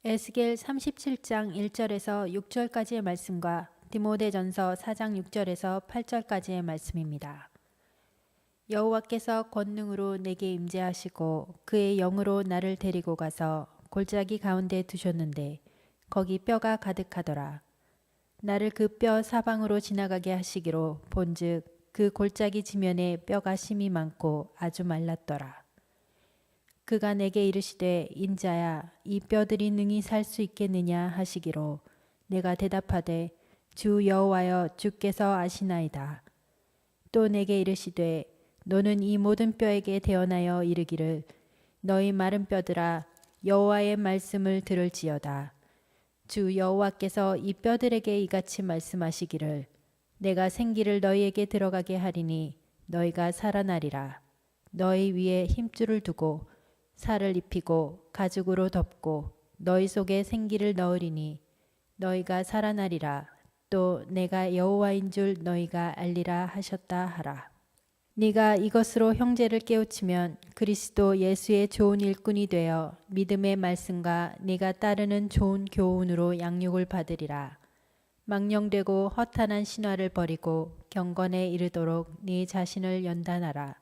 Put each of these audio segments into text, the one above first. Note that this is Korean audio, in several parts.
에스겔 37장 1절에서 6절까지의 말씀과 디모데전서 4장 6절에서 8절까지의 말씀입니다. 여호와께서 권능으로 내게 임재하시고 그의 영으로 나를 데리고 가서 골짜기 가운데 두셨는데 거기 뼈가 가득하더라. 나를 그 뼈 사방으로 지나가게 하시기로 본즉 그 골짜기 지면에 뼈가 심이 많고 아주 말랐더라. 그가 내게 이르시되 인자야 이 뼈들이 능히 살 수 있겠느냐 하시기로 내가 대답하되 주 여호와여 주께서 아시나이다. 또 내게 이르시되 너는 이 모든 뼈에게 대언하여 이르기를 너희 마른 뼈들아 여호와의 말씀을 들을지어다. 주 여호와께서 이 뼈들에게 이같이 말씀하시기를 내가 생기를 너희에게 들어가게 하리니 너희가 살아나리라. 너희 위에 힘줄을 두고 살을 입히고 가죽으로 덮고 너희 속에 생기를 넣으리니 너희가 살아나리라. 또 내가 여호와인 줄 너희가 알리라 하셨다 하라. 네가 이것으로 형제를 깨우치면 그리스도 예수의 좋은 일꾼이 되어 믿음의 말씀과 네가 따르는 좋은 교훈으로 양육을 받으리라. 망령되고 허탄한 신화를 버리고 경건에 이르도록 네 자신을 연단하라.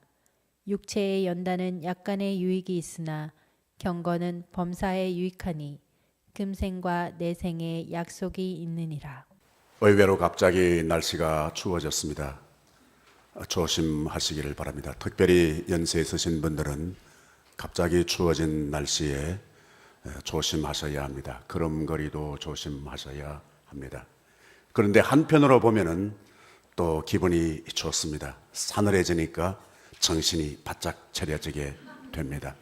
육체의 연단은 약간의 유익이 있으나 경건은 범사에 유익하니 금생과 내생에 약속이 있느니라. 의외로 갑자기 날씨가 추워졌습니다. 조심하시기를 바랍니다. 특별히 연세 있으신 분들은 갑자기 추워진 날씨에 조심하셔야 합니다. 걸음걸이도 조심하셔야 합니다. 그런데 한편으로 보면은 또 기분이 좋습니다. 사늘해지니까 정신이 바짝 차려지게 됩니다.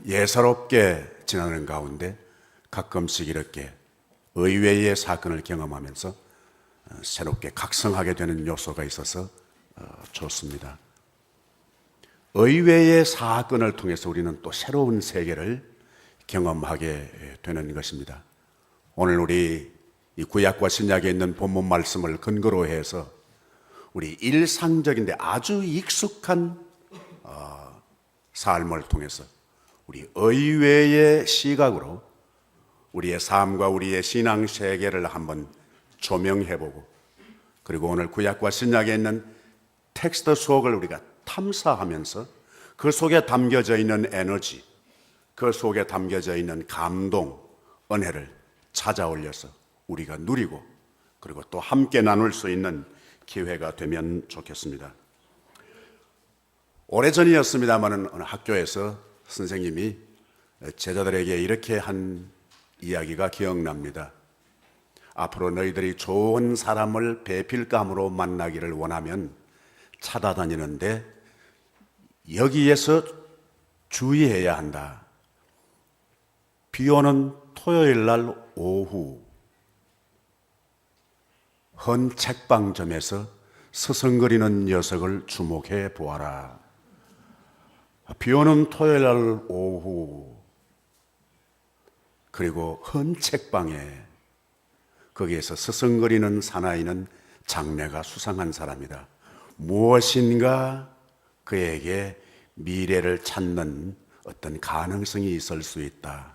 예사롭게 지나는 가운데 가끔씩 이렇게 의외의 사건을 경험하면서 새롭게 각성하게 되는 요소가 있어서 좋습니다. 의외의 사건을 통해서 우리는 또 새로운 세계를 경험하게 되는 것입니다. 오늘 우리 이 구약과 신약에 있는 본문 말씀을 근거로 해서 우리 일상적인데 아주 익숙한 삶을 통해서 우리 의외의 시각으로 우리의 삶과 우리의 신앙 세계를 한번 조명해보고, 그리고 오늘 구약과 신약에 있는 텍스트 속을 우리가 탐사하면서 그 속에 담겨져 있는 에너지, 그 속에 담겨져 있는 감동, 은혜를 찾아 올려서 우리가 누리고 그리고 또 함께 나눌 수 있는 기회가 되면 좋겠습니다. 오래전이었습니다만 어느 학교에서 선생님이 제자들에게 이렇게 한 이야기가 기억납니다. 앞으로 너희들이 좋은 사람을 배필감으로 만나기를 원하면 찾아다니는데 여기에서 주의해야 한다. 비 오는 토요일 날 오후 헌 책방점에서 서성거리는 녀석을 주목해 보아라. 비 오는 토요일 날 오후, 그리고 헌 책방에 거기에서 서성거리는 사나이는 장래가 수상한 사람이다. 무엇인가 그에게 미래를 찾는 어떤 가능성이 있을 수 있다.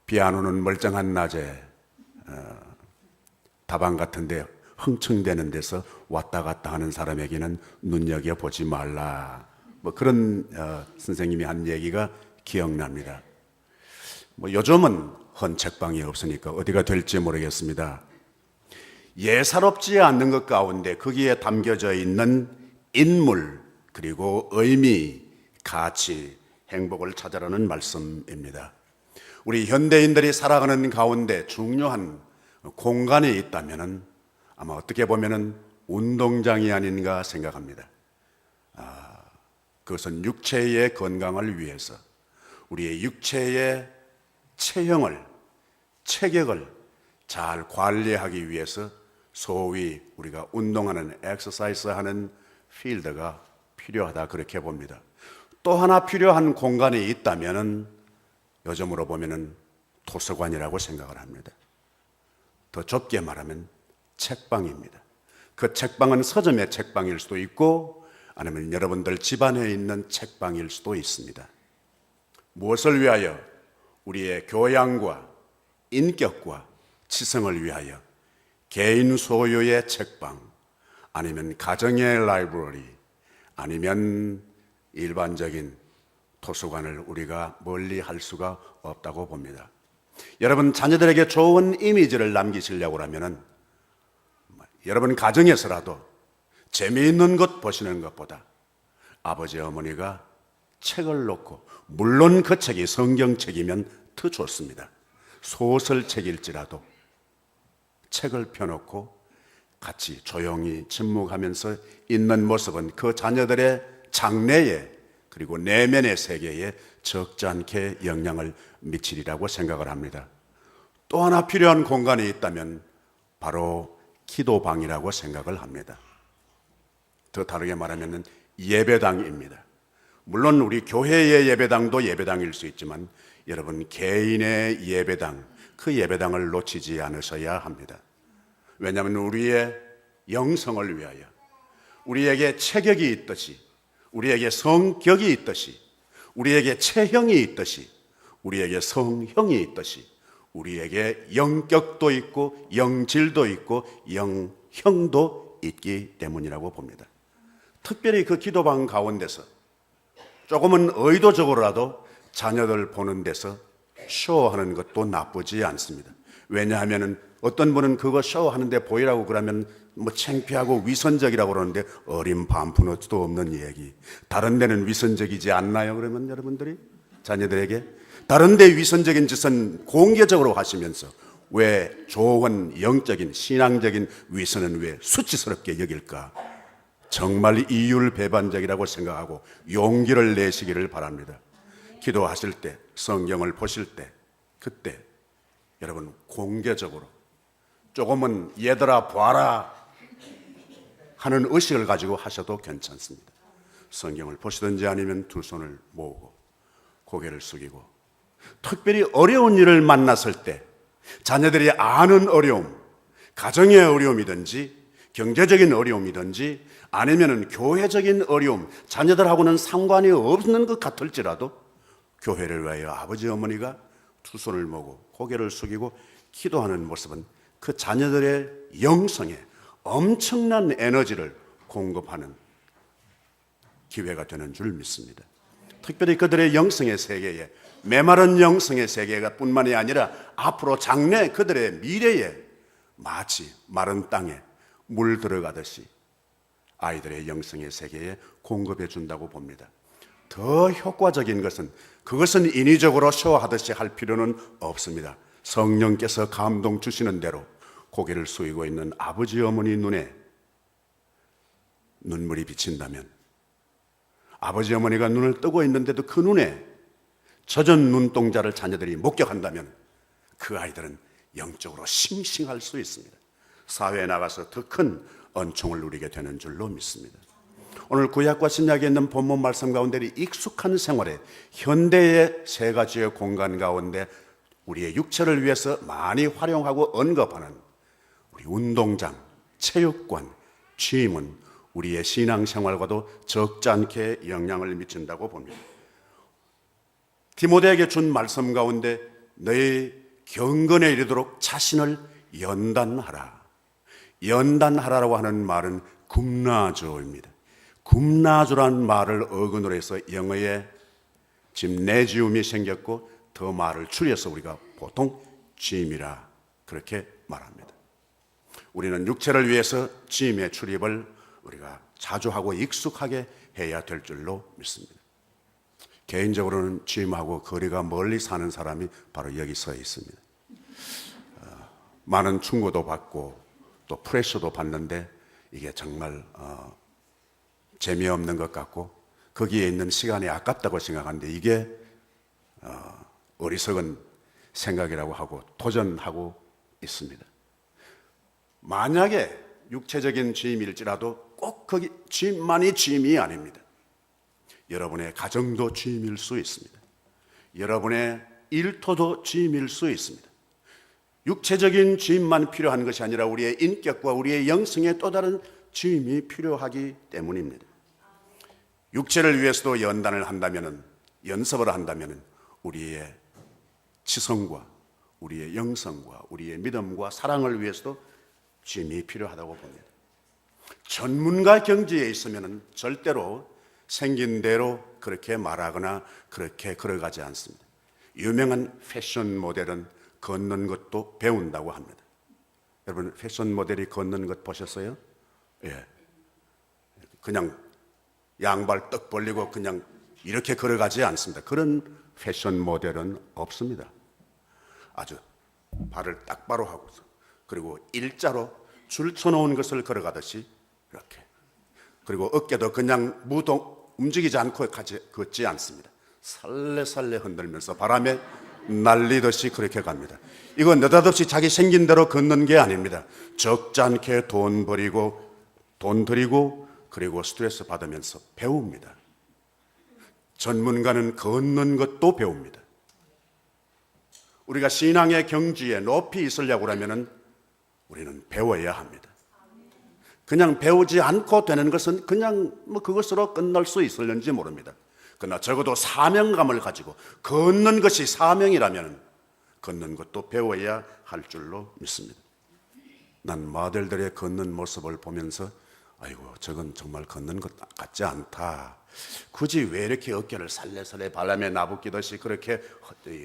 비 안 오는 멀쩡한 낮에 다방 같은데 흥청대는 데서 왔다 갔다 하는 사람에게는 눈여겨보지 말라. 뭐 그런 선생님이 한 얘기가 기억납니다. 뭐 요즘은 헌 책방이 없으니까 어디가 될지 모르겠습니다. 예사롭지 않는 것 가운데 거기에 담겨져 있는 인물, 그리고 의미, 가치, 행복을 찾아라는 말씀입니다. 우리 현대인들이 살아가는 가운데 중요한 공간이 있다면은 아마 어떻게 보면은 운동장이 아닌가 생각합니다. 그것은 육체의 건강을 위해서 우리의 육체의 체형을, 체격을 잘 관리하기 위해서 소위 우리가 운동하는, 엑서사이즈 하는 필드가 필요하다, 그렇게 봅니다. 또 하나 필요한 공간이 있다면은 요즘으로 보면은 도서관이라고 생각을 합니다. 더 좁게 말하면 책방입니다. 그 책방은 서점의 책방일 수도 있고 아니면 여러분들 집안에 있는 책방일 수도 있습니다. 무엇을 위하여? 우리의 교양과 인격과 치성을 위하여 개인 소유의 책방, 아니면 가정의 라이브러리, 아니면 일반적인 도서관을 우리가 멀리 할 수가 없다고 봅니다. 여러분, 자녀들에게 좋은 이미지를 남기시려고 하면은 여러분 가정에서라도 재미있는 것 보시는 것보다 아버지 어머니가 책을 놓고, 물론 그 책이 성경책이면 더 좋습니다. 소설책일지라도 책을 펴놓고 같이 조용히 침묵하면서 있는 모습은 그 자녀들의 장래에, 그리고 내면의 세계에 적지 않게 영향을 미치리라고 생각을 합니다. 또 하나 필요한 공간이 있다면 바로 기도방이라고 생각을 합니다. 더 다르게 말하면 예배당입니다. 물론 우리 교회의 예배당도 예배당일 수 있지만 여러분 개인의 예배당, 그 예배당을 놓치지 않으셔야 합니다. 왜냐하면 우리의 영성을 위하여, 우리에게 체격이 있듯이, 우리에게 성격이 있듯이, 우리에게 체형이 있듯이, 우리에게 성형이 있듯이 우리에게 영격도 있고 영질도 있고 영형도 있기 때문이라고 봅니다. 특별히 그 기도방 가운데서 조금은 의도적으로라도 자녀들 보는 데서 쇼하는 것도 나쁘지 않습니다. 왜냐하면 어떤 분은 그거 쇼하는데 보이라고 그러면 뭐 창피하고 위선적이라고 그러는데, 어린 반푼어도 없는 얘기. 다른 데는 위선적이지 않나요? 그러면 여러분들이 자녀들에게 다른 데 위선적인 짓은 공개적으로 하시면서 왜 좋은 영적인 신앙적인 위선은 왜 수치스럽게 여길까? 정말 이율배반적이라고 생각하고 용기를 내시기를 바랍니다. 기도하실 때, 성경을 보실 때, 그때 여러분 공개적으로 조금은 얘들아 봐라 하는 의식을 가지고 하셔도 괜찮습니다. 성경을 보시든지 아니면 두 손을 모으고 고개를 숙이고, 특별히 어려운 일을 만났을 때 자녀들이 아는 어려움, 가정의 어려움이든지 경제적인 어려움이든지 아니면 교회적인 어려움, 자녀들하고는 상관이 없는 것 같을지라도 교회를 위하여 아버지 어머니가 두 손을 모으고 고개를 숙이고 기도하는 모습은 그 자녀들의 영성에 엄청난 에너지를 공급하는 기회가 되는 줄 믿습니다. 특별히 그들의 영성의 세계에, 메마른 영성의 세계가 뿐만이 아니라 앞으로 장래 그들의 미래에 마치 마른 땅에 물 들어가듯이 아이들의 영성의 세계에 공급해 준다고 봅니다. 더 효과적인 것은, 그것은 인위적으로 쇼하듯이 할 필요는 없습니다. 성령께서 감동 주시는 대로 고개를 숙이고 있는 아버지 어머니 눈에 눈물이 비친다면, 아버지 어머니가 눈을 뜨고 있는데도 그 눈에 젖은 눈동자를 자녀들이 목격한다면 그 아이들은 영적으로 싱싱할 수 있습니다. 사회에 나가서 더 큰 은총을 누리게 되는 줄로 믿습니다. 오늘 구약과 신약에 있는 본문 말씀 가운데 익숙한 생활에 현대의 세 가지의 공간 가운데 우리의 육체를 위해서 많이 활용하고 언급하는 우리 운동장, 체육관, 취임은 우리의 신앙생활과도 적지 않게 영향을 미친다고 봅니다. 디모데에게 준 말씀 가운데 너희 경건에 이르도록 자신을 연단하라. 연단하라고 하는 말은 굽나주어입니다. 굽나주라는 말을 어근으로 해서 영어에 짐네지움이 생겼고, 더 말을 줄여서 우리가 보통 짐이라 그렇게 말합니다. 우리는 육체를 위해서 짐의 출입을 우리가 자주 하고 익숙하게 해야 될 줄로 믿습니다. 개인적으로는 짐하고 거리가 멀리 사는 사람이 바로 여기 서 있습니다. 많은 충고도 받고 또 프레셔도 받는데 이게 정말 재미없는 것 같고 거기에 있는 시간이 아깝다고 생각하는데 이게 어리석은 생각이라고 하고 도전하고 있습니다. 만약에 육체적인 짐일지라도 꼭 거기 짐만이 짐이 아닙니다. 여러분의 가정도 짐일 수 있습니다. 여러분의 일터도 짐일 수 있습니다. 육체적인 짐만 필요한 것이 아니라 우리의 인격과 우리의 영성에 또 다른 짐이 필요하기 때문입니다. 육체를 위해서도 연단을 한다면, 연습을 한다면 우리의 지성과 우리의 영성과 우리의 믿음과 사랑을 위해서도 짐이 필요하다고 봅니다. 전문가 경지에 있으면 절대로 생긴 대로 그렇게 말하거나 그렇게 걸어가지 않습니다. 유명한 패션 모델은 걷는 것도 배운다고 합니다. 여러분 패션 모델이 걷는 것 보셨어요? 예. 그냥 양발 떡 벌리고 그냥 이렇게 걸어가지 않습니다. 그런 패션 모델은 없습니다. 아주 발을 딱바로 하고서 그리고 일자로 줄 쳐놓은 것을 걸어가듯이 이렇게, 그리고 어깨도 그냥 움직이지 않고 걷지 않습니다. 살레살레 흔들면서 바람에 날리듯이 그렇게 갑니다. 이건 느닷없이 자기 생긴 대로 걷는 게 아닙니다. 적지 않게 돈 들이고 그리고 스트레스 받으면서 배웁니다. 전문가는 걷는 것도 배웁니다. 우리가 신앙의 경지에 높이 있으려고 하면 우리는 배워야 합니다. 그냥 배우지 않고 되는 것은 그냥 그것으로 끝날 수 있을는지 모릅니다. 그러나 적어도 사명감을 가지고 걷는 것이 사명이라면 걷는 것도 배워야 할 줄로 믿습니다. 난 모델들의 걷는 모습을 보면서 아이고 저건 정말 걷는 것 같지 않다. 굳이 왜 이렇게 어깨를 살레살레 바람에 나부끼듯이 그렇게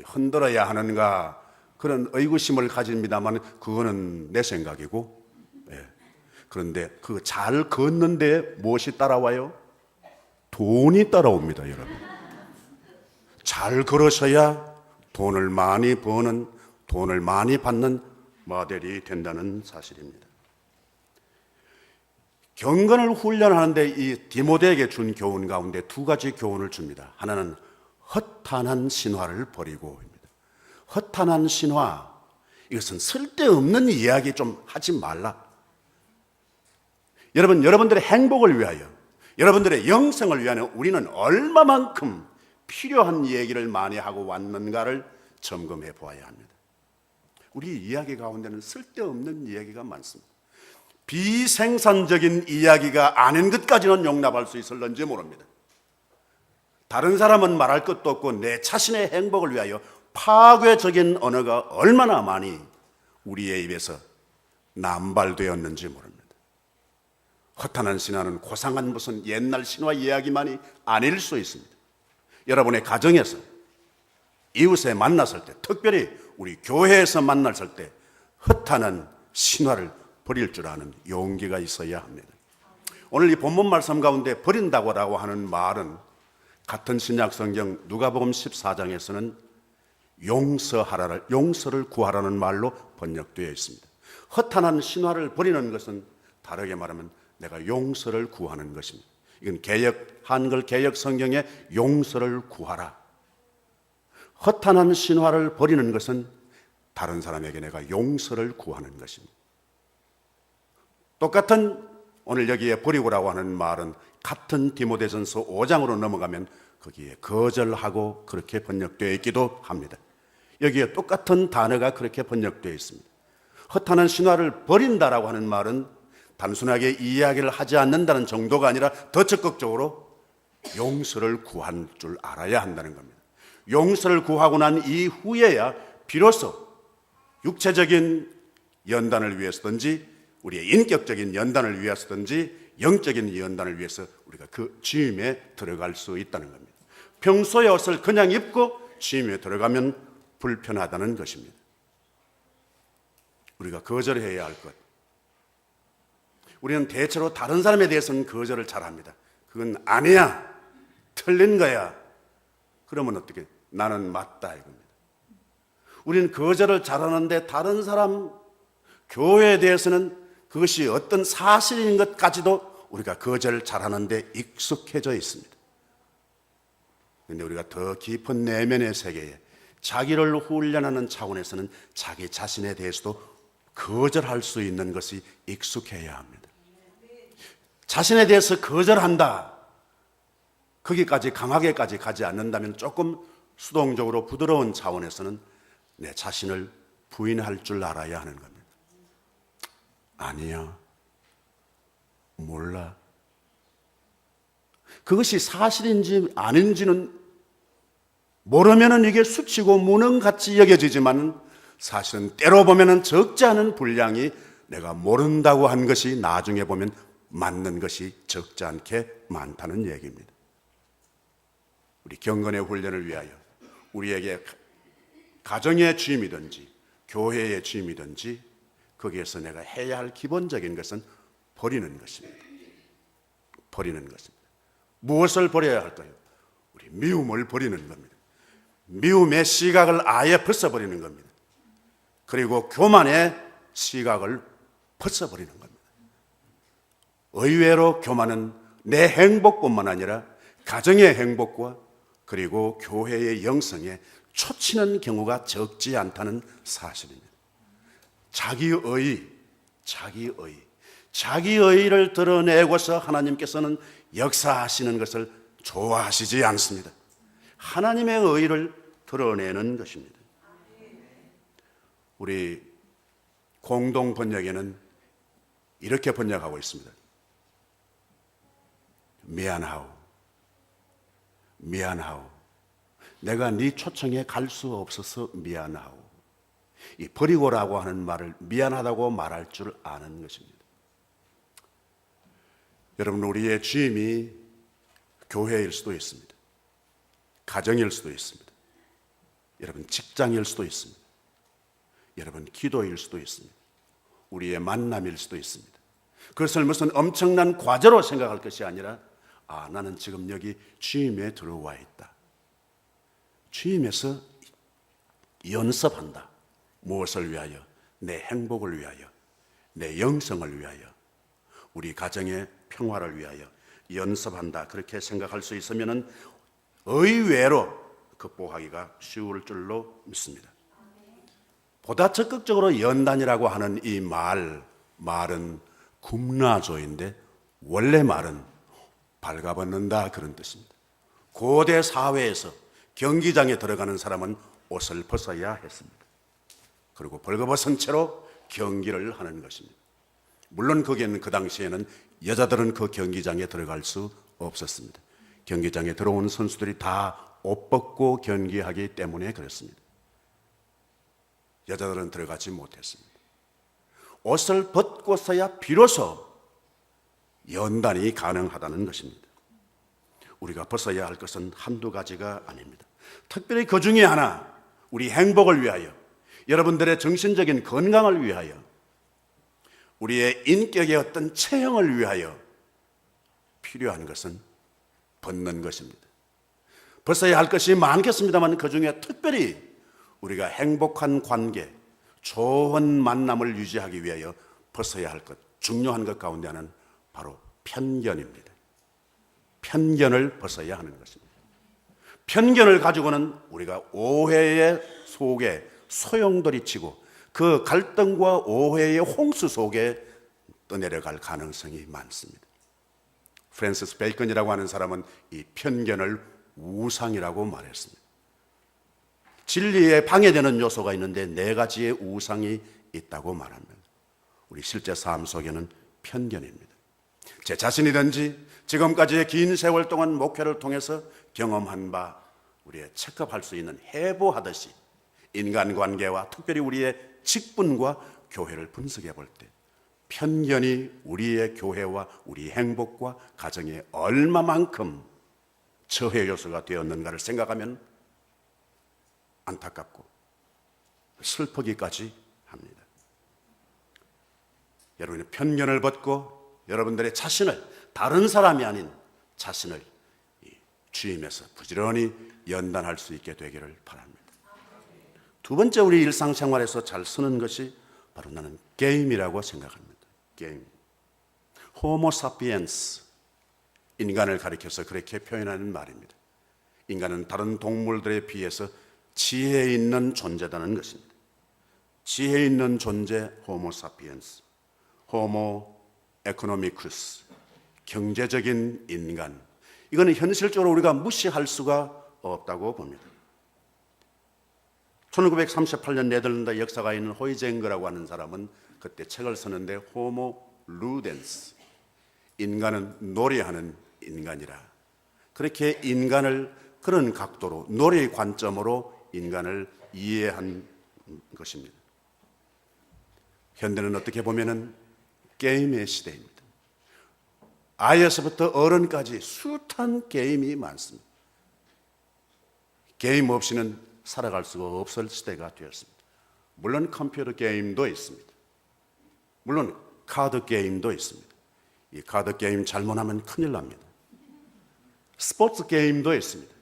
흔들어야 하는가, 그런 의구심을 가집니다만 그거는 내 생각이고, 예. 그런데 그 잘 걷는데 무엇이 따라와요? 돈이 따라옵니다, 여러분. 잘 걸으셔야 돈을 많이 버는, 돈을 많이 받는 모델이 된다는 사실입니다. 경건을 훈련하는데 이 디모데에게 준 교훈 가운데 두 가지 교훈을 줍니다. 하나는 허탄한 신화를 버리고입니다. 허탄한 신화, 이것은 쓸데없는 이야기 좀 하지 말라. 여러분들의 행복을 위하여, 여러분들의 영성을 위하여 우리는 얼마만큼 필요한 얘기를 많이 하고 왔는가를 점검해 보아야 합니다. 우리 이야기 가운데는 쓸데없는 이야기가 많습니다. 비생산적인 이야기가 아닌 것까지는 용납할 수 있을런지 모릅니다. 다른 사람은 말할 것도 없고 내 자신의 행복을 위하여 파괴적인 언어가 얼마나 많이 우리의 입에서 남발되었는지 모릅니다. 허탄한 신화는 고상한 무슨 옛날 신화 이야기만이 아닐 수 있습니다. 여러분의 가정에서, 이웃에 만났을 때, 특별히 우리 교회에서 만났을 때 허탄한 신화를 버릴 줄 아는 용기가 있어야 합니다. 오늘 이 본문 말씀 가운데 버린다고 하는 말은 같은 신약 성경 누가복음 14장에서는 용서를 구하라는 말로 번역되어 있습니다. 허탄한 신화를 버리는 것은 다르게 말하면 내가 용서를 구하는 것입니다. 이건 한글 개역 성경에 용서를 구하라. 허탄한 신화를 버리는 것은 다른 사람에게 내가 용서를 구하는 것입니다. 똑같은 오늘 여기에 버리고라고 하는 말은 같은 디모데전서 5장으로 넘어가면 거기에 거절하고 그렇게 번역되어 있기도 합니다. 여기에 똑같은 단어가 그렇게 번역되어 있습니다. 허탄한 신화를 버린다라고 하는 말은 단순하게 이야기를 하지 않는다는 정도가 아니라 더 적극적으로 용서를 구할 줄 알아야 한다는 겁니다. 용서를 구하고 난 이후에야 비로소 육체적인 연단을 위해서든지 우리의 인격적인 연단을 위해서든지 영적인 연단을 위해서 우리가 그 짐에 들어갈 수 있다는 겁니다. 평소의 옷을 그냥 입고 짐에 들어가면 불편하다는 것입니다. 우리가 거절해야 할 것. 우리는 대체로 다른 사람에 대해서는 거절을 잘합니다. 그건 아니야, 틀린 거야. 그러면 어떻게? 나는 맞다 이겁니다. 우리는 거절을 잘하는데 다른 사람, 교회에 대해서는 그것이 어떤 사실인 것까지도 우리가 거절을 잘하는데 익숙해져 있습니다. 그런데 우리가 더 깊은 내면의 세계에 자기를 훈련하는 차원에서는 자기 자신에 대해서도 거절할 수 있는 것이 익숙해야 합니다. 자신에 대해서 거절한다, 거기까지 강하게까지 가지 않는다면 조금 수동적으로 부드러운 차원에서는 내 자신을 부인할 줄 알아야 하는 겁니다. 아니야, 몰라. 그것이 사실인지 아닌지는 모르면은 이게 수치고 무능같이 여겨지지만 사실은 때로 보면은 적지 않은 분량이 내가 모른다고 한 것이 나중에 보면 맞는 것이 적지 않게 많다는 얘기입니다. 우리 경건의 훈련을 위하여 우리에게 가정의 주임이든지 교회의 주임이든지 거기에서 내가 해야 할 기본적인 것은 버리는 것입니다. 버리는 것입니다. 무엇을 버려야 할까요? 우리 미움을 버리는 겁니다. 미움의 시각을 아예 벗어버리는 겁니다. 그리고 교만의 시각을 벗어버리는 겁니다. 의외로 교만은 내 행복뿐만 아니라 가정의 행복과 그리고 교회의 영성에 초치는 경우가 적지 않다는 사실입니다. 자기의를 드러내고서 하나님께서는 역사하시는 것을 좋아하시지 않습니다. 하나님의 의를 드러내는 것입니다. 우리 공동 번역에는 이렇게 번역하고 있습니다. 미안하오. 내가 네 초청에 갈 수 없어서 미안하오. 이 버리고라고 하는 말을 미안하다고 말할 줄 아는 것입니다. 여러분, 우리의 주임이 교회일 수도 있습니다. 가정일 수도 있습니다. 여러분, 직장일 수도 있습니다. 여러분, 기도일 수도 있습니다. 우리의 만남일 수도 있습니다. 그것을 무슨 엄청난 과제로 생각할 것이 아니라 나는 지금 여기 주임에 들어와 있다. 주임에서 연습한다. 무엇을 위하여? 내 행복을 위하여, 내 영성을 위하여, 우리 가정의 평화를 위하여 연습한다. 그렇게 생각할 수 있으면 의외로 극복하기가 쉬울 줄로 믿습니다. 보다 적극적으로 연단이라고 하는 이 말은 굽나조인데 원래 말은 발가벗는다 그런 뜻입니다. 고대 사회에서 경기장에 들어가는 사람은 옷을 벗어야 했습니다. 그리고 벌거벗은 채로 경기를 하는 것입니다. 물론 거기에는 그 당시에는 여자들은 그 경기장에 들어갈 수 없었습니다. 경기장에 들어온 선수들이 다 옷 벗고 경기하기 때문에 그렇습니다. 여자들은 들어가지 못했습니다. 옷을 벗고서야 비로소 연단이 가능하다는 것입니다. 우리가 벗어야 할 것은 한두 가지가 아닙니다. 특별히 그 중에 하나, 우리 행복을 위하여, 여러분들의 정신적인 건강을 위하여, 우리의 인격의 어떤 체형을 위하여 필요한 것은 벗는 것입니다. 벗어야 할 것이 많겠습니다만 그 중에 특별히 우리가 행복한 관계, 좋은 만남을 유지하기 위하여 벗어야 할 것, 중요한 것 가운데 하나는 바로 편견입니다. 편견을 벗어야 하는 것입니다. 편견을 가지고는 우리가 오해의 속에 소용돌이치고 그 갈등과 오해의 홍수 속에 떠내려갈 가능성이 많습니다. 프랜시스 베이컨이라고 하는 사람은 이 편견을 우상이라고 말했습니다. 진리에 방해되는 요소가 있는데 4가지의 우상이 있다고 말합니다. 우리 실제 삶 속에는 편견입니다. 제 자신이든지 지금까지의 긴 세월 동안 목회를 통해서 경험한 바 우리의 체크할 수 있는 해부하듯이 인간관계와 특별히 우리의 직분과 교회를 분석해 볼 때 편견이 우리의 교회와 우리 행복과 가정에 얼마만큼 저해 요소가 되었는가를 생각하면 안타깝고 슬프기까지 합니다. 여러분의 편견을 벗고 여러분들의 자신을, 다른 사람이 아닌 자신을 주임에서 부지런히 연단할 수 있게 되기를 바랍니다. 두 번째, 우리 일상생활에서 잘 쓰는 것이 바로 나는 게임이라고 생각합니다. 게임. 호모 사피엔스, 인간을 가리켜서 그렇게 표현하는 말입니다. 인간은 다른 동물들에 비해서 지혜 있는 존재다는 것입니다. 지혜 있는 존재, 호모 사피엔스. 호모 에코노미쿠스, 경제적인 인간. 이거는 현실적으로 우리가 무시할 수가 없다고 봅니다. 1938년 네덜란드 역사가 있는 호이쟁거라고 하는 사람은 그때 책을 쓰는데 호모 루덴스, 인간은 노래하는 인간이라, 그렇게 인간을 그런 각도로 놀이의 관점으로 인간을 이해한 것입니다. 현대는 어떻게 보면은 게임의 시대입니다. 아이에서부터 어른까지 숱한 게임이 많습니다. 게임 없이는 살아갈 수가 없을 시대가 되었습니다. 물론 컴퓨터 게임도 있습니다. 물론 카드 게임도 있습니다. 이 카드 게임 잘못하면 큰일 납니다. 스포츠 게임도 있습니다.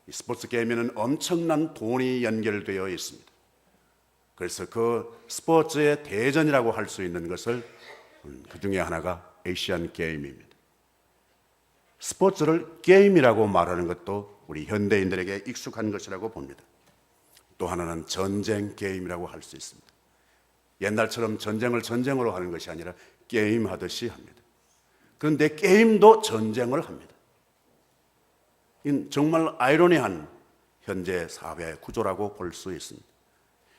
이 스포츠 게임에는 엄청난 돈이 연결되어 있습니다. 그래서 그 스포츠의 대전이라고 할 수 있는 것을 그 중에 하나가 에이시안 게임입니다. 스포츠를 게임이라고 말하는 것도 우리 현대인들에게 익숙한 것이라고 봅니다. 또 하나는 전쟁 게임이라고 할 수 있습니다. 옛날처럼 전쟁을 전쟁으로 하는 것이 아니라 게임하듯이 합니다. 그런데 게임도 전쟁을 합니다. 이건 정말 아이러니한 현재 사회 구조라고 볼 수 있습니다.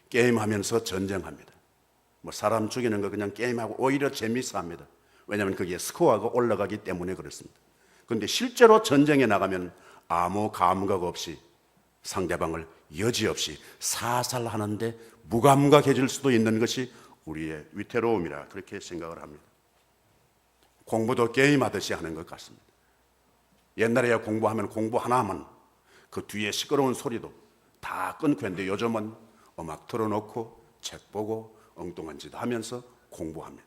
게임하면서 전쟁합니다. 뭐 사람 죽이는 거 그냥 게임하고 오히려 재미있어 합니다. 왜냐하면 그게 스코어가 올라가기 때문에 그렇습니다. 그런데 실제로 전쟁에 나가면 아무 감각 없이 상대방을 여지없이 사살하는데 무감각해질 수도 있는 것이 우리의 위태로움이라 그렇게 생각을 합니다. 공부도 게임하듯이 하는 것 같습니다. 옛날에야 공부하면 공부 하나 하면 그 뒤에 시끄러운 소리도 다 끊고 했는데 요즘은 음악 틀어놓고 책 보고 엉뚱한 짓 하면서 공부합니다.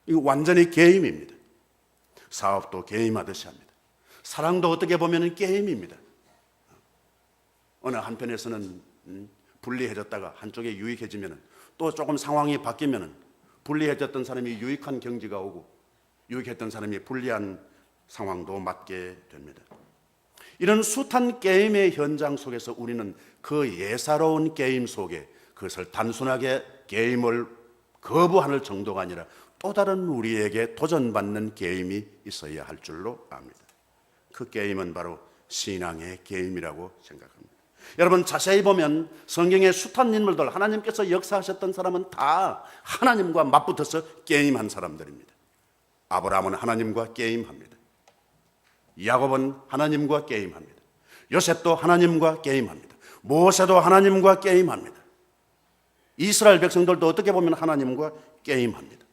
이거 완전히 게임입니다. 사업도 게임하듯이 합니다. 사랑도 어떻게 보면 게임입니다. 어느 한편에서는 불리해졌다가 한쪽에 유익해지면 또 조금 상황이 바뀌면 불리해졌던 사람이 유익한 경지가 오고 유익했던 사람이 불리한 상황도 맞게 됩니다. 이런 숱한 게임의 현장 속에서 우리는 그 예사로운 게임 속에 그것을 단순하게 게임을 거부하는 정도가 아니라 또 다른 우리에게 도전받는 게임이 있어야 할 줄로 압니다. 그 게임은 바로 신앙의 게임이라고 생각합니다. 여러분 자세히 보면 성경의 숱한 인물들, 하나님께서 역사하셨던 사람은 다 하나님과 맞붙어서 게임한 사람들입니다. 아브라함은 하나님과 게임합니다. 야곱은 하나님과 게임합니다. 요셉도 하나님과 게임합니다. 모세도 하나님과 게임합니다. 이스라엘 백성들도 어떻게 보면 하나님과 게임합니다.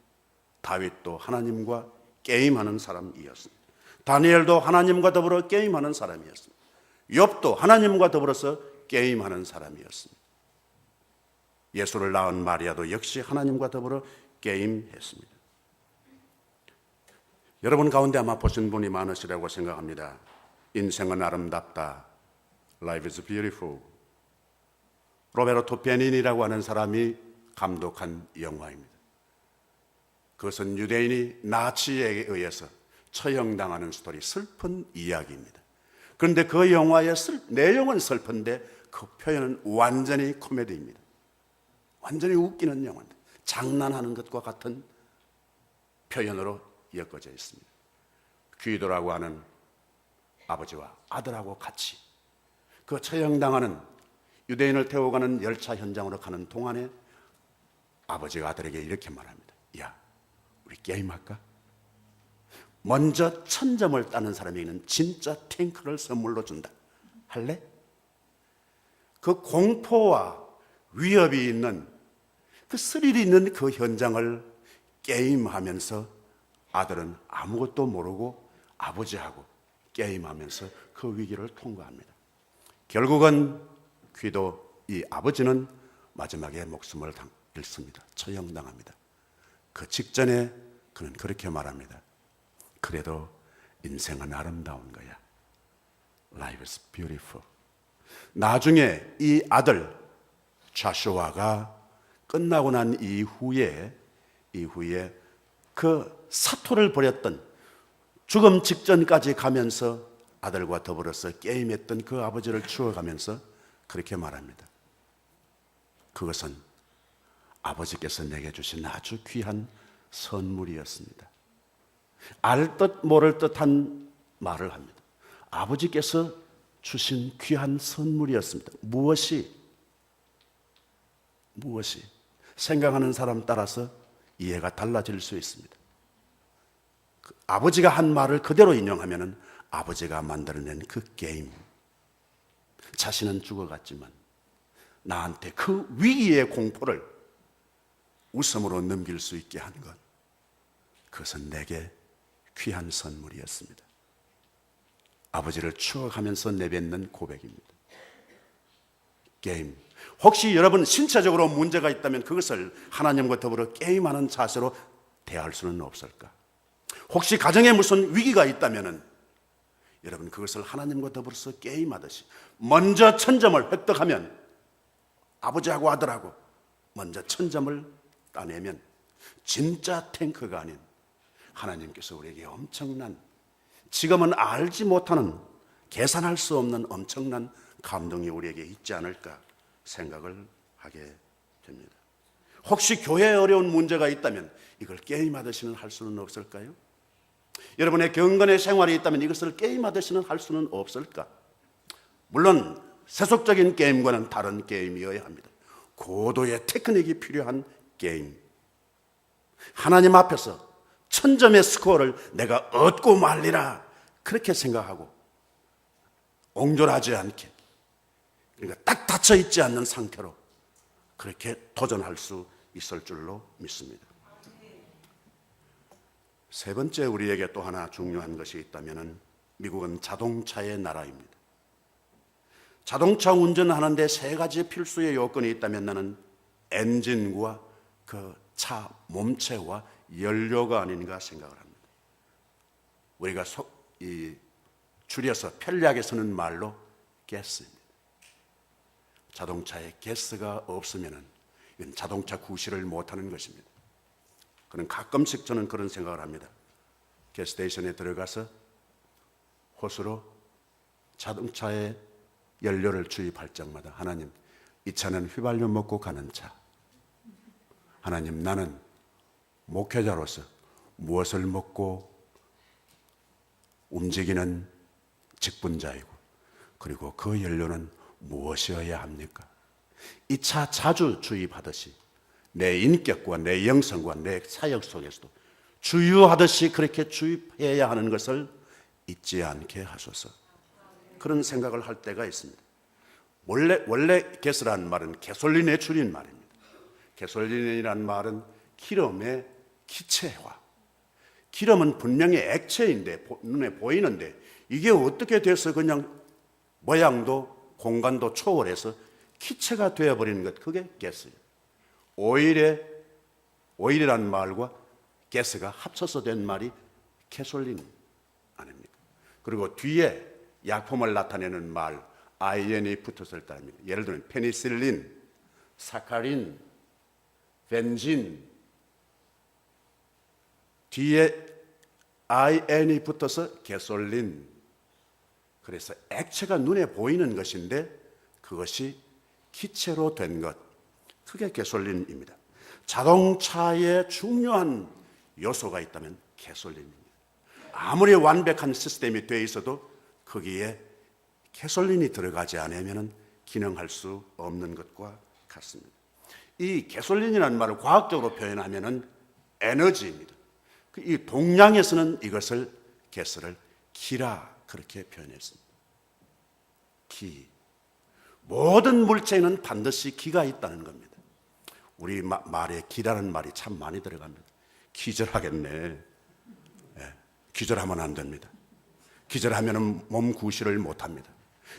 다윗도 하나님과 게임하는 사람이었습니다. 다니엘도 하나님과 더불어 게임하는 사람이었습니다. 욥도 하나님과 더불어서 게임하는 사람이었습니다. 예수를 낳은 마리아도 역시 하나님과 더불어 게임했습니다. 여러분 가운데 아마 보신 분이 많으시라고 생각합니다. 인생은 아름답다. Life is beautiful. 로베르토 베니니라고 하는 사람이 감독한 영화입니다. 그것은 유대인이 나치에 의해서 처형당하는 스토리, 슬픈 이야기입니다. 그런데 그 영화의 내용은 슬픈데 그 표현은 완전히 코미디입니다. 완전히 웃기는 영화입니다. 장난하는 것과 같은 표현으로 엮어져 있습니다. 귀도라고 하는 아버지와 아들하고 같이 그 처형당하는 유대인을 태워가는 열차 현장으로 가는 동안에 아버지가 아들에게 이렇게 말합니다. 야, 우리 게임할까? 먼저 1000점을 따는 사람에게는 진짜 탱크를 선물로 준다. 할래? 그 공포와 위협이 있는 그 스릴이 있는 그 현장을 게임하면서 아들은 아무것도 모르고 아버지하고 게임하면서 그 위기를 통과합니다. 결국은 귀도 이 아버지는 마지막에 목숨을 잃습니다. 처형당합니다. 그 직전에 그는 그렇게 말합니다. 그래도 인생은 아름다운 거야. Life is beautiful. 나중에 이 아들 좌슈아가 끝나고 난 이후에 그 사투를 벌였던 죽음 직전까지 가면서 아들과 더불어서 게임했던 그 아버지를 추억하면서 그렇게 말합니다. 그것은 아버지께서 내게 주신 아주 귀한 선물이었습니다. 알 듯 모를 듯한 말을 합니다. 아버지께서 주신 귀한 선물이었습니다. 무엇이 생각하는 사람 따라서 이해가 달라질 수 있습니다. 아버지가 한 말을 그대로 인용하면 아버지가 만들어낸 그 게임, 자신은 죽어갔지만 나한테 그 위기의 공포를 웃음으로 넘길 수 있게 한 것, 그것은 내게 귀한 선물이었습니다. 아버지를 추억하면서 내뱉는 고백입니다. 게임. 혹시 여러분 신체적으로 문제가 있다면 그것을 하나님과 더불어 게임하는 자세로 대할 수는 없을까? 혹시 가정에 무슨 위기가 있다면 여러분 그것을 하나님과 더불어서 게임하듯이 먼저 1000점을 획득하면, 아버지하고 아들하고 먼저 1000점을 따내면 진짜 탱크가 아닌 하나님께서 우리에게 엄청난, 지금은 알지 못하는, 계산할 수 없는 엄청난 감동이 우리에게 있지 않을까 생각을 하게 됩니다. 혹시 교회에 어려운 문제가 있다면 이걸 게임하듯이는 할 수는 없을까요? 여러분의 경건의 생활이 있다면 이것을 게임하듯이는 할 수는 없을까? 물론 세속적인 게임과는 다른 게임이어야 합니다. 고도의 테크닉이 필요한 게임. 하나님 앞에서 1000점의 스코어를 내가 얻고 말리라, 그렇게 생각하고 옹졸하지 않게, 그러니까 딱 닫혀 있지 않는 상태로 그렇게 도전할 수 있을 줄로 믿습니다. 세 번째, 우리에게 또 하나 중요한 것이 있다면 미국은 자동차의 나라입니다. 자동차 운전하는데 세 가지 필수의 요건이 있다면 나는 엔진과 그 차 몸체와 연료가 아닌가 생각을 합니다. 우리가 줄여서 편리하게 쓰는 말로 가스입니다. 자동차에 가스가 없으면 이건 자동차 구실을 못하는 것입니다. 그는 가끔씩 저는 그런 생각을 합니다. 가스스테이션에 들어가서 호수로 자동차에 연료를 주입할 적마다, 하나님, 이 차는 휘발유 먹고 가는 차. 하나님, 나는 목회자로서 무엇을 먹고 움직이는 직분자이고, 그리고 그 연료는 무엇이어야 합니까? 이 차 자주 주입하듯이 내 인격과 내 영성과 내 사역 속에서도 주유하듯이 그렇게 주입해야 하는 것을 잊지 않게 하소서. 그런 생각을 할 때가 있습니다. 원래 가스라는 말은 가솔린의 줄인 말입니다. 가솔린이라는 말은 기름의 기체화. 기름은 분명히 액체인데, 눈에 보이는데 이게 어떻게 돼서 그냥 모양도 공간도 초월해서 기체가 되어버리는 것, 그게 가스예요. 오일이라는 말과 가스가 합쳐서 된 말이 가솔린 아닙니까? 그리고 뒤에 약품을 나타내는 말 IN이 붙었을 때입니다. 예를 들면 페니실린, 사카린, 벤진, 뒤에 IN이 붙어서 가솔린. 그래서 액체가 눈에 보이는 것인데 그것이 기체로 된 것, 그게 가솔린입니다. 자동차에 중요한 요소가 있다면 가솔린입니다. 아무리 완벽한 시스템이 되어 있어도 거기에 가솔린이 들어가지 않으면 기능할 수 없는 것과 같습니다. 이 가솔린이라는 말을 과학적으로 표현하면 에너지입니다. 이 동양에서는 이것을 가스를 기라 그렇게 표현했습니다. 기. 모든 물체에는 반드시 기가 있다는 겁니다. 우리 말에 기라는 말이 참 많이 들어갑니다. 기절하겠네. 기절하면 안 됩니다. 기절하면 몸 구실을 못합니다.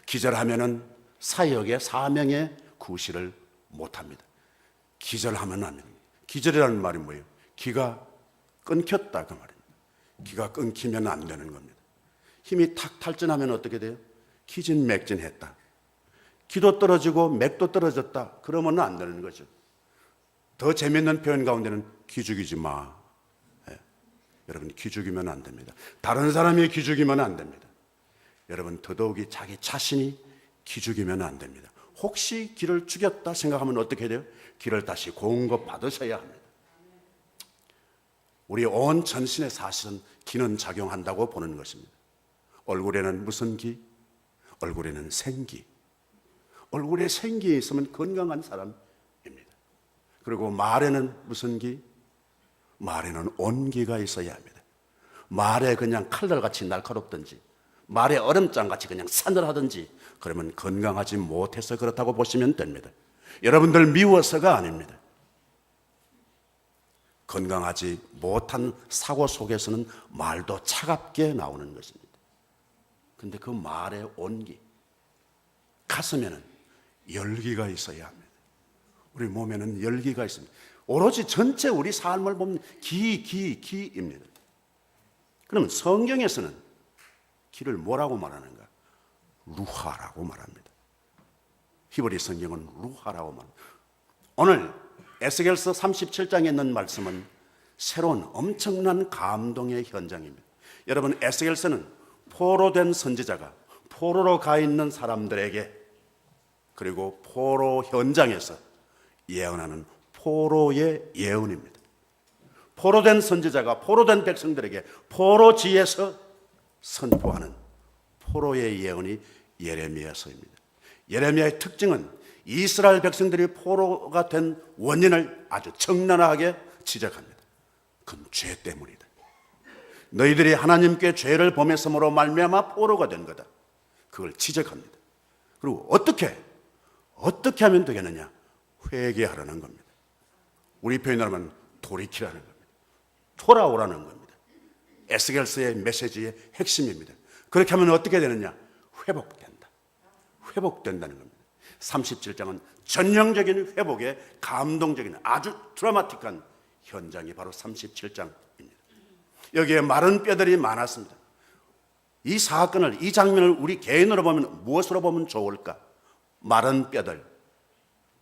기절하면 사역의 사명의 구실을 못합니다. 기절하면 안 됩니다. 기절이라는 말이 뭐예요? 기가 끊겼다 그 말입니다. 기가 끊기면 안 되는 겁니다. 힘이 탁 탈진하면 어떻게 돼요? 기진맥진했다. 기도 떨어지고 맥도 떨어졌다. 그러면 안 되는 거죠. 더 재미있는 표현 가운데는 기죽이지 마. 여러분, 기죽이면 안 됩니다. 다른 사람이 기죽이면 안 됩니다. 여러분, 더더욱이 자기 자신이 기죽이면 안 됩니다. 혹시 기를 죽였다 생각하면 어떻게 돼요? 기를 다시 공급 받으셔야 합니다. 우리 온 전신에 사실은 기는 작용한다고 보는 것입니다. 얼굴에는 무슨 기? 얼굴에는 생기. 얼굴에 생기 있으면 건강한 사람입니다. 그리고 말에는 무슨 기? 말에는 온기가 있어야 합니다. 말에 그냥 칼날같이 날카롭든지 말의 얼음장같이 그냥 싸늘하든지 그러면 건강하지 못해서 그렇다고 보시면 됩니다. 여러분들 미워서가 아닙니다. 건강하지 못한 사고 속에서는 말도 차갑게 나오는 것입니다. 근데 그 말의 온기, 가슴에는 열기가 있어야 합니다. 우리 몸에는 열기가 있습니다. 오로지 전체 우리 삶을 보면 기입니다. 그러면 성경에서는 기를 뭐라고 말하는가? 루하라고 말합니다. 히브리 성경은 루하라고 말합니다. 오늘 에스겔서 37장에 있는 말씀은 새로운 엄청난 감동의 현장입니다. 여러분, 에스겔서는 포로된 선지자가 포로로 가 있는 사람들에게, 그리고 포로 현장에서 예언하는 포로의 예언입니다. 포로된 선지자가 포로된 백성들에게 포로지에서 선포하는 포로의 예언이 예레미야서입니다. 예레미야의 특징은 이스라엘 백성들이 포로가 된 원인을 아주 적나라하게 지적합니다. 그건 죄 때문이다. 너희들이 하나님께 죄를 범했음으로 말미암아 포로가 된 거다. 그걸 지적합니다. 그리고 어떻게 하면 되겠느냐? 회개하라는 겁니다. 우리 표현으로 하면 돌이키라는 겁니다. 돌아오라는 겁니다. 에스겔서의 메시지의 핵심입니다. 그렇게 하면 어떻게 되느냐? 회복된다. 회복된다는 겁니다. 37장은 전형적인 회복의 감동적인 아주 드라마틱한 현장이 바로 37장입니다. 여기에 마른 뼈들이 많았습니다. 이 사건을, 이 장면을 우리 개인으로 보면 무엇으로 보면 좋을까? 마른 뼈들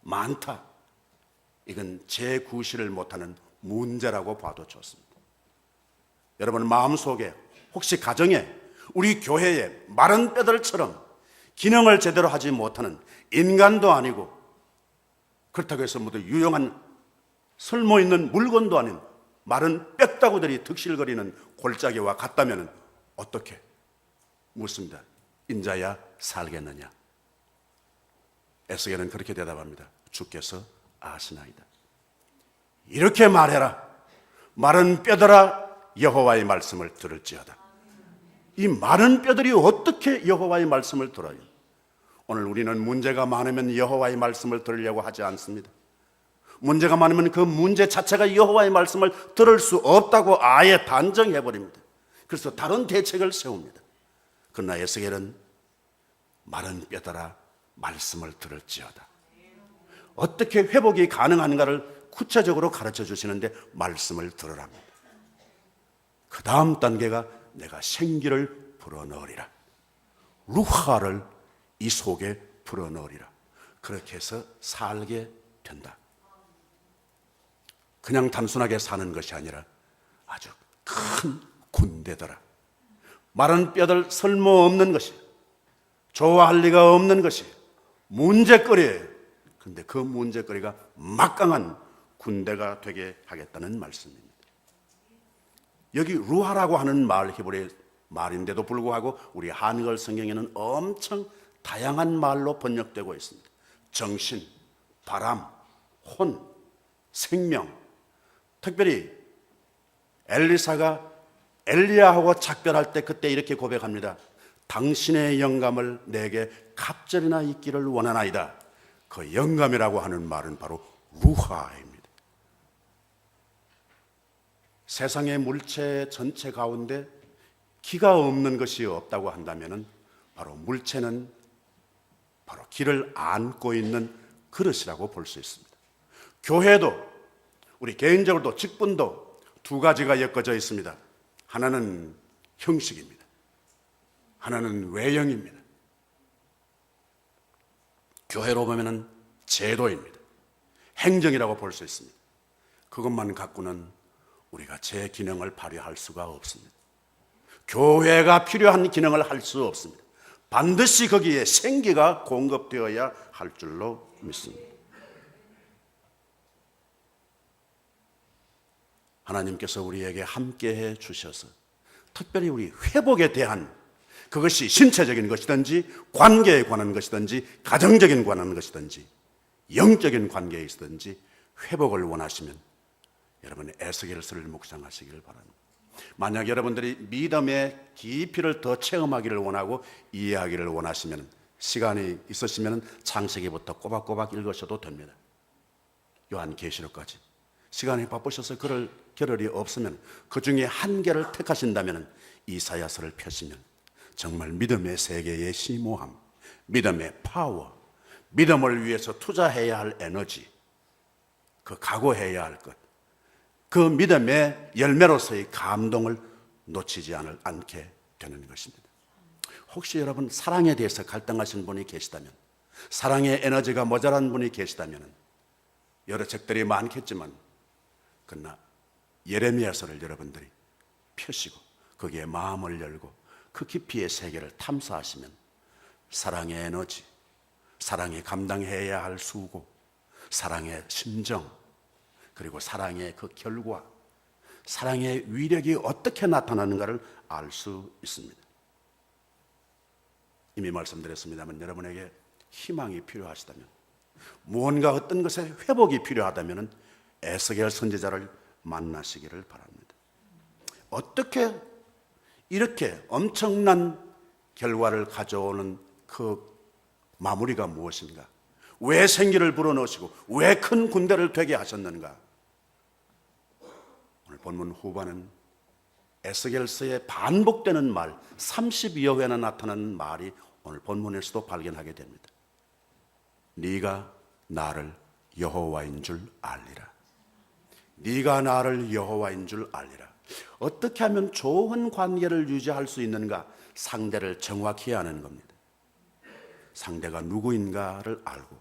많다. 이건 재구실을 못하는 문제라고 봐도 좋습니다. 여러분 마음속에, 혹시 가정에, 우리 교회에 마른 뼈들처럼 기능을 제대로 하지 못하는, 인간도 아니고 그렇다고 해서 모두 유용한 쓸모있는 물건도 아닌 마른 뼈다구들이 득실거리는 골짜기와 같다면 어떻게? 묻습니다. 인자야 살겠느냐? 에스겔은 그렇게 대답합니다. 주께서 아시나이다. 이렇게 말해라. 마른 뼈들아 여호와의 말씀을 들을지어다. 이 마른 뼈들이 어떻게 여호와의 말씀을 들어요? 오늘 우리는 문제가 많으면 여호와의 말씀을 들으려고 하지 않습니다. 문제가 많으면 그 문제 자체가 여호와의 말씀을 들을 수 없다고 아예 단정해버립니다. 그래서 다른 대책을 세웁니다. 그러나 에스겔은 마른 뼈들아 말씀을 들을지어다. 어떻게 회복이 가능한가를 구체적으로 가르쳐 주시는데 말씀을 들으랍니다. 그 다음 단계가 내가 생기를 불어넣으리라. 루하를 이 속에 불어넣으리라. 그렇게 해서 살게 된다. 그냥 단순하게 사는 것이 아니라 아주 큰 군대더라. 마른 뼈들 쓸모없는 것이, 좋아할 리가 없는 것이 문제거리예요. 그런데 그 문제거리가 막강한 군대가 되게 하겠다는 말씀입니다. 여기 루하라고 하는 말, 히브리 말인데도 불구하고 우리 한글 성경에는 엄청 다양한 말로 번역되고 있습니다. 정신, 바람, 혼, 생명. 특별히 엘리사가 엘리야하고 작별할 때 그때 이렇게 고백합니다. 당신의 영감을 내게 갑절이나 있기를 원하나이다. 그 영감이라고 하는 말은 바로 루하입니다. 세상의 물체 전체 가운데 기가 없는 것이 없다고 한다면 바로 물체는 바로 기를 안고 있는 그릇이라고 볼 수 있습니다. 교회도, 우리 개인적으로도, 직분도 두 가지가 엮어져 있습니다. 하나는 형식입니다. 하나는 외형입니다. 교회로 보면은 제도입니다. 행정이라고 볼 수 있습니다. 그것만 갖고는 우리가 제 기능을 발휘할 수가 없습니다. 교회가 필요한 기능을 할 수 없습니다. 반드시 거기에 생기가 공급되어야 할 줄로 믿습니다. 하나님께서 우리에게 함께해 주셔서 특별히 우리 회복에 대한, 그것이 신체적인 것이든지 관계에 관한 것이든지 가정적인 관한 것이든지 영적인 관계에 있든지 회복을 원하시면 여러분의 에스겔서를 묵상하시길 바랍니다. 만약 여러분들이 믿음의 깊이를 더 체험하기를 원하고 이해하기를 원하시면 시간이 있으시면 창세기부터 꼬박꼬박 읽으셔도 됩니다. 요한계시록까지. 시간이 바쁘셔서 그럴 겨를이 없으면 그 중에 한 개를 택하신다면 이사야서를 펴시면 정말 믿음의 세계의 심오함, 믿음의 파워, 믿음을 위해서 투자해야 할 에너지, 그 각오해야 할 것, 그 믿음의 열매로서의 감동을 놓치지 않게 되는 것입니다. 혹시 여러분 사랑에 대해서 갈등하시는 분이 계시다면, 사랑의 에너지가 모자란 분이 계시다면 여러 책들이 많겠지만 그러나 예레미야서를 여러분들이 펴시고 거기에 마음을 열고 그 깊이의 세계를 탐사하시면 사랑의 에너지, 사랑이 감당해야 할 수고, 사랑의 심정, 그리고 사랑의 그 결과, 사랑의 위력이 어떻게 나타나는가를 알 수 있습니다. 이미 말씀드렸습니다만 여러분에게 희망이 필요하시다면, 무언가 어떤 것에 회복이 필요하다면 에스겔 선지자를 만나시기를 바랍니다. 어떻게 이렇게 엄청난 결과를 가져오는 그 마무리가 무엇인가? 왜 생기를 불어넣으시고 왜 큰 군대를 되게 하셨는가? 오늘 본문 후반은 에스겔서에 반복되는 말 32여 회나 나타나는 말이 오늘 본문에서도 발견하게 됩니다. 네가 나를 여호와인 줄 알리라. 네가 나를 여호와인 줄 알리라. 어떻게 하면 좋은 관계를 유지할 수 있는가? 상대를 정확히 아는 겁니다. 상대가 누구인가를 알고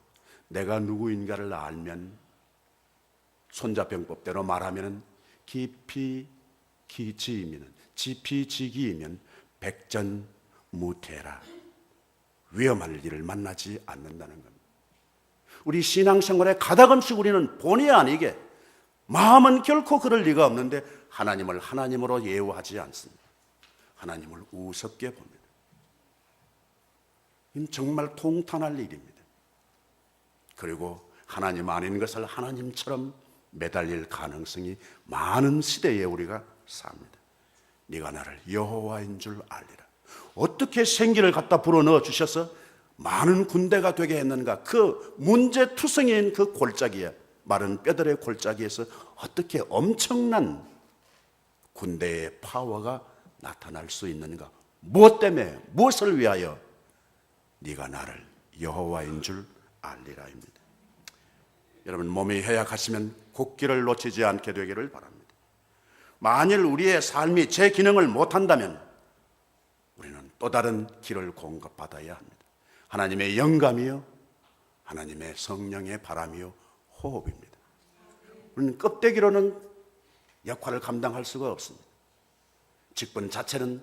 내가 누구인가를 알면 손자병법대로 말하면 깊이 기지이면 지피지기이면 백전무태라. 위험할 일을 만나지 않는다는 겁니다. 우리 신앙생활에 가다금씩 우리는 본의 아니게 마음은 결코 그럴 리가 없는데 하나님을 하나님으로 예우하지 않습니다. 하나님을 우습게 봅니다. 이건 정말 통탄할 일입니다. 그리고 하나님 아닌 것을 하나님처럼 매달릴 가능성이 많은 시대에 우리가 삽니다. 네가 나를 여호와인 줄 알리라. 어떻게 생기를 갖다 불어넣어 주셔서 많은 군대가 되게 했는가? 그 문제투성이인 그 골짜기에, 마른 뼈들의 골짜기에서 어떻게 엄청난 군대의 파워가 나타날 수 있는가? 무엇 때문에, 무엇을 위하여? 네가 나를 여호와인 줄 알리라입니다. 여러분, 몸이 허약하시면 곡기를 놓치지 않게 되기를 바랍니다. 만일 우리의 삶이 제 기능을 못한다면 우리는 또 다른 길을 공급받아야 합니다. 하나님의 영감이요, 하나님의 성령의 바람이요, 호흡입니다. 우리는 껍데기로는 역할을 감당할 수가 없습니다. 직분 자체는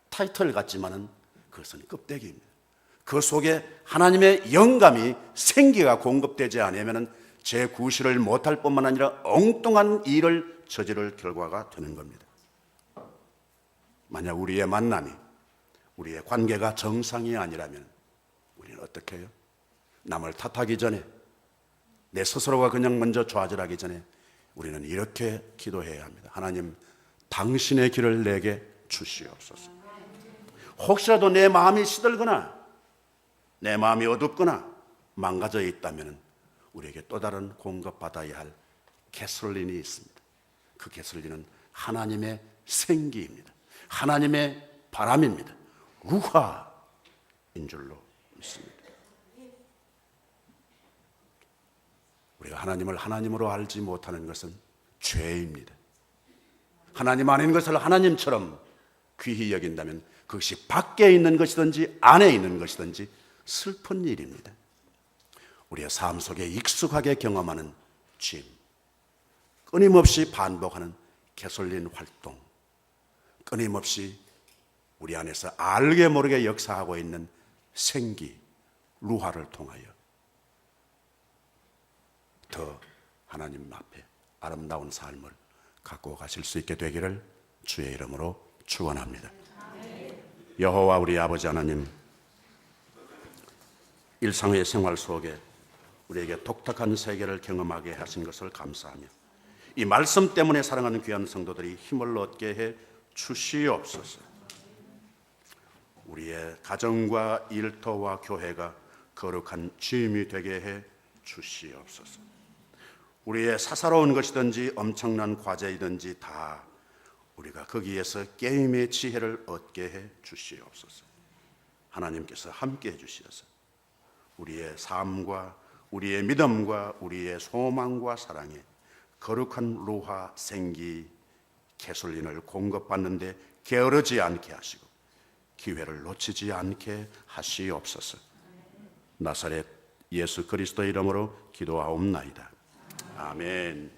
타이틀 같지만은 그것은 껍데기입니다. 그 속에 하나님의 영감이, 생기가 공급되지 않으면 제 구실을 못할 뿐만 아니라 엉뚱한 일을 저지를 결과가 되는 겁니다. 만약 우리의 만남이, 우리의 관계가 정상이 아니라면 우리는 어떻게 해요? 남을 탓하기 전에, 내 스스로가 그냥 먼저 좌절하기 전에 우리는 이렇게 기도해야 합니다. 하나님, 당신의 길을 내게 주시옵소서. 혹시라도 내 마음이 시들거나 내 마음이 어둡거나 망가져 있다면 우리에게 또 다른 공급받아야 할 게솔린이 있습니다. 그 게솔린은 하나님의 생기입니다. 하나님의 바람입니다. 루하인 줄로 믿습니다. 우리가 하나님을 하나님으로 알지 못하는 것은 죄입니다. 하나님 아닌 것을 하나님처럼 귀히 여긴다면 그것이 밖에 있는 것이든지 안에 있는 것이든지 슬픈 일입니다. 우리의 삶 속에 익숙하게 경험하는 짐, 끊임없이 반복하는 게솔린 활동, 끊임없이 우리 안에서 알게 모르게 역사하고 있는 생기, 루하를 통하여 더 하나님 앞에 아름다운 삶을 갖고 가실 수 있게 되기를 주의 이름으로 축원합니다. 여호와 우리 아버지 하나님, 일상의 생활 속에 우리에게 독특한 세계를 경험하게 하신 것을 감사하며 이 말씀 때문에 사랑하는 귀한 성도들이 힘을 얻게 해 주시옵소서. 우리의 가정과 일터와 교회가 거룩한 짐이 되게 해 주시옵소서. 우리의 사사로운 것이든지 엄청난 과제이든지 다 우리가 거기에서 게임의 지혜를 얻게 해 주시옵소서. 하나님께서 함께 해 주시어서 우리의 삶과 우리의 믿음과 우리의 소망과 사랑에 거룩한 루하 생기 개솔린을 공급받는데 게으르지 않게 하시고 기회를 놓치지 않게 하시옵소서. 나사렛 예수 그리스도 이름으로 기도하옵나이다. 아멘.